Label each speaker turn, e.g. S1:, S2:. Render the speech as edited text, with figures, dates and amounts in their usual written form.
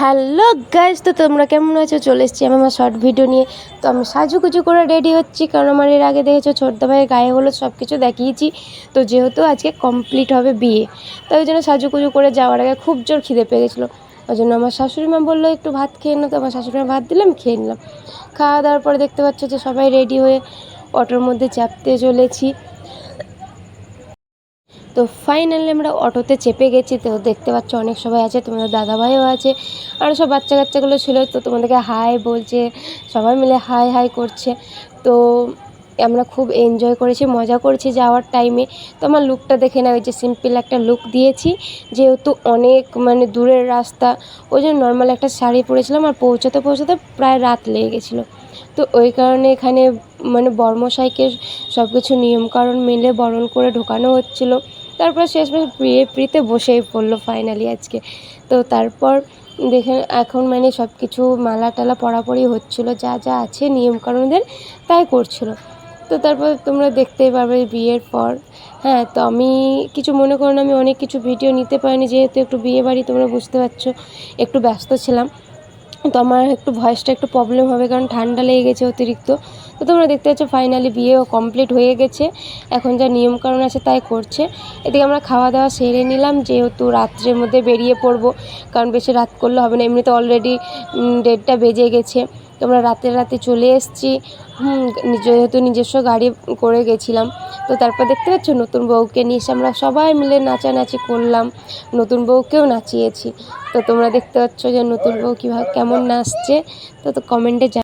S1: Hello guys, তো তোমরা কেমন আছো? চলে এসেছি আমি আমার শর্ট ভিডিও নিয়ে। তো আমি সাজুগুজু করে রেডি হচ্ছি, কারণ আমার এর আগে দেখেছো ছোটদা ভাইয়ের গায়ে হলুদ সব কিছু দেখিয়েছি। তো যেহেতু আজকে কমপ্লিট হবে বিয়ে, তো ওই জন্য সাজুগুজু করে যাওয়ার আগে খুব জোর খিদে পেয়ে গেছিলো। ওই জন্য আমার শাশুড়ি মা বললো একটু ভাত খেয়ে নাও, তো আমার শাশুড়ি মা ভাত দিলাম, খেয়ে নিলাম। খাওয়া দাওয়ার পরে দেখতে পাচ্ছ যে সবাই রেডি হয়ে অটোর মধ্যে চাপতে চলেছি। তো ফাইনালি আমরা অটোতে চেপে গেছি। তো দেখতে পাচ্ছ অনেক সবাই আছে, তোমাদের দাদাভাইও আছে, আর সব বাচ্চা কাচ্চাগুলো ছিল। তো তোমাদেরকে হাই বলছে, সবাই মিলে হাই হাই করছে। তো আমরা খুব এনজয় করেছি, মজা করেছি যাওয়ার টাইমে। তো আমার লুকটা দেখে না, ওই যে সিম্পল একটা লুক দিয়েছি, যেহেতু অনেক দূরের রাস্তা, ওই জন্য নর্মাল একটা শাড়ি পরেছিলাম। আর পৌঁছাতে পৌঁছাতে প্রায় রাত লেগে গেছিলো। তো ওই কারণে এখানে বর্মশাইকে সব কিছু নিয়মকানুন মেনে বরণ করে ঢোকানো হচ্ছিলো। তারপর শেষমেশ বিয়েতে বসেই পড়লো ফাইনালি আজকে। তো তারপর দেখে এখন সব কিছু মালা টালা পরাপরি হচ্ছিলো, যা যা আছে নিয়মকানুনদের তাই করছিলো। তো তারপর তোমরা দেখতেই পারবে বিয়ের পর। হ্যাঁ, তো আমি কিছু মনে করো না, আমি অনেক কিছু ভিডিও নিতে পারিনি, যেহেতু একটু বিয়ে বাড়ি তোমরা বুঝতে পারছো, একটু ব্যস্ত ছিলাম। তো আমার একটু ভয়েসটা একটু প্রবলেম হবে, কারণ ঠান্ডা লেগে গেছে অতিরিক্ত। তো তোমরা দেখতে পাচ্ছ ফাইনালি বিয়েও কমপ্লিট হয়ে গেছে। এখন যা নিয়মকানুন আছে তাই করছে। এদিকে আমরা খাওয়া দাওয়া সেরে নিলাম, যেহেতু রাত্রের মধ্যে বেরিয়ে পড়বো, কারণ বেশি রাত করলে হবে না। এমনিতে অলরেডি 1:30টা বেজে গেছে। তো আমরা রাতে চলে এসেছি। যেহেতু নিজস্ব গাড়ি করে গেছিলাম। তো তারপর দেখতে পাচ্ছ নতুন বউকে নিয়ে এসে আমরা সবাই মিলে নাচানাচি করলাম, নতুন বউকেও নাচিয়েছি। তো তোমরা দেখতে পাচ্ছ যে নতুন বউ কীভাবে কেমন নাচছে। তো কমেন্টে